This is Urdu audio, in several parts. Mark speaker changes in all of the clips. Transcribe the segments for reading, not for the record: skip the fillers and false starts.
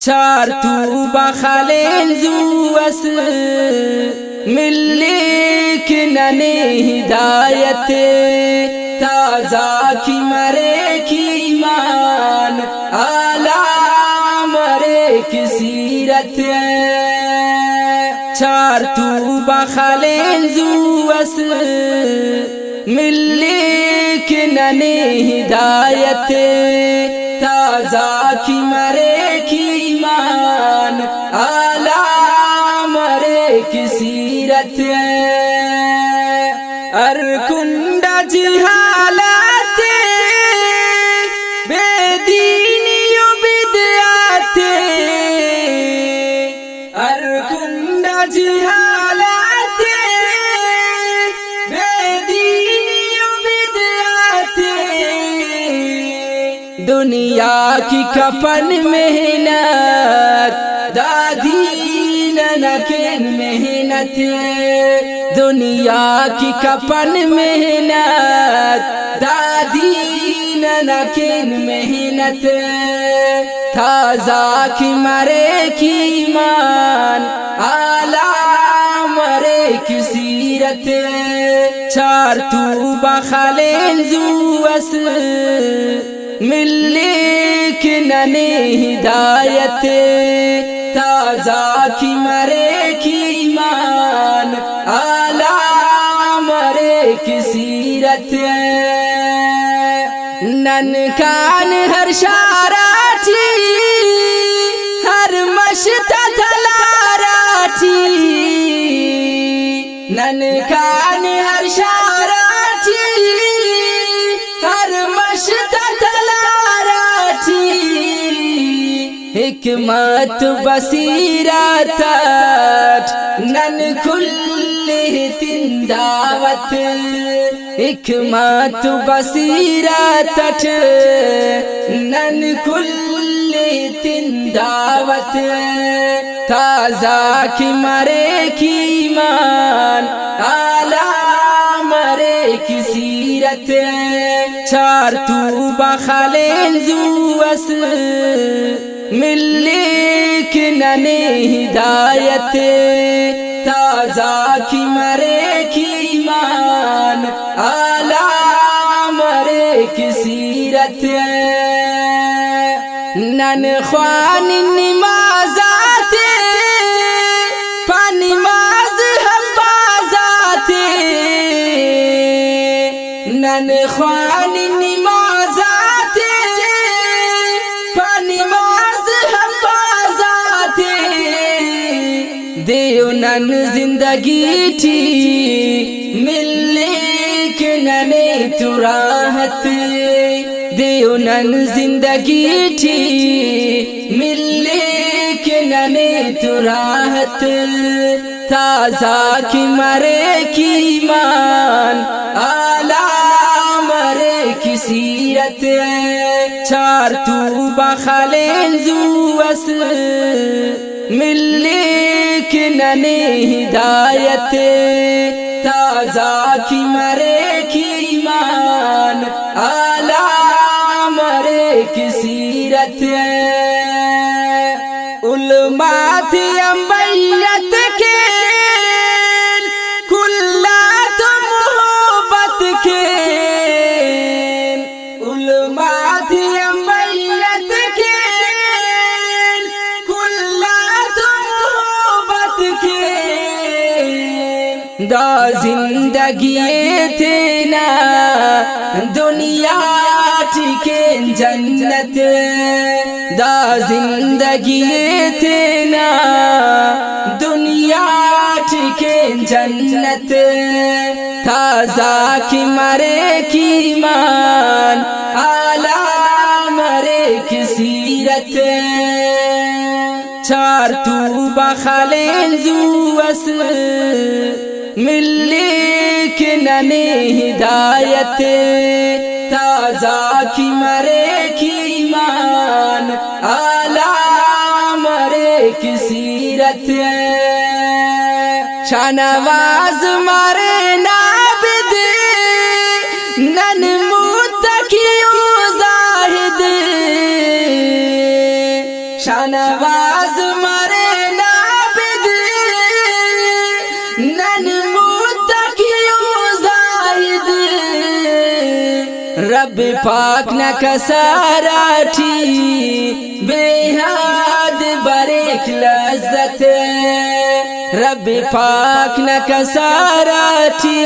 Speaker 1: چار تو بخالین زو اصل ملی کنن ہدایت تازہ کی مرے کی ایمان اعلیٰ مرے کی سیرت چار تو بخالین زو اصل ملی کنن ہدایت تازہ کی مرے کی ایمان اعلیٰ مرے کی سیرت ارکنڈا جہالت بے دینی و بدعت ارکنڈا جہالت بے دینی و بدعت دنیا کی کفن محنت دادی ننکن محنت دنیا کی کفن محنت دادی ننکن محنت تازہ کی مرے کی ایمان اعلیٰ مرے کی سیرت چار تو بخالین زو اصل ملی کنن ہدایت تازہ کی مرے کی ایمان اعلیٰ مرے کی سیرت ننکان ہر شاراٹی ہر مشت تلاراٹی ننکان ہر شاراٹی ہر مشت حکمت بصیرت نن کھلی تن دعوت حکمت بصیرت نن کھلی تن دعوت تازہ کی مرے کی ایمان اعلیٰ مرے کی سیرت چار تو بخالین زو اصل ملی کنن ہدایت تازہ کی مرے کی ایمان اعلیٰ مرے کی سیرت نن خوان نمازات پنماز ہم بازات نن خوان نمازات پنماز ہم بازات دیو نن زندگی تھی ملی کنن تو راحت دیو نن زندگی تھی ملی کنن تو راحت تازہ کی مرے کی ایمان اعلیٰ مرے کی سیرت چار تو بخالین زو اصل ملی کنن ہدایت تازہ کی مرے کی ایمان اعلیٰ مرے کی سیرت علماء تھی انبیت کے کلات محبت کے علماء تھی انبیت کے کلات محبت کے دا زندگی تھے نا دنیا ٹھیکیں جنت دا زندگی تھے نا دنیا ٹھیکیں جنت تازہ کی مرے کی ایمان اعلیٰ مرے کی سیرت چار تو بخالین زو اصل ملی کنن ہدایت تازہ کی مرے کی ایمان اعلیٰ مرے کی سیرت شانواز مرے نابد نن متقی و زاہد شانواز باز مرے نابد نن متقیوں زاہد رب پاک نہ کساراٹھی بے حد بریک لذت رب پاک نہ کساراٹھی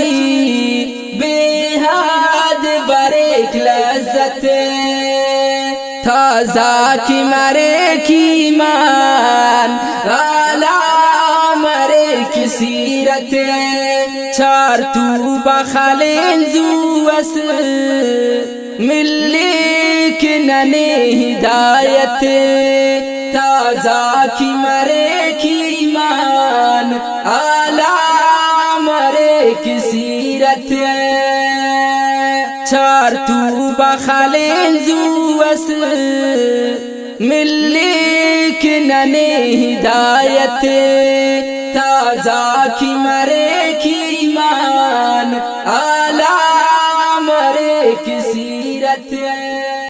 Speaker 1: بے حد بریک لذت تازہ کی مرے کی مان غالا مرے کی سیرت چار تو بخالین زو اصل ملی کی ننے ہدایت تازہ کی مرے کی مان غالا مرے کی سیرت چار تو بخالین زو اصل ملی کی ننے ہدایت تازہ کی مرے کی مان اعلیٰ مرے کسی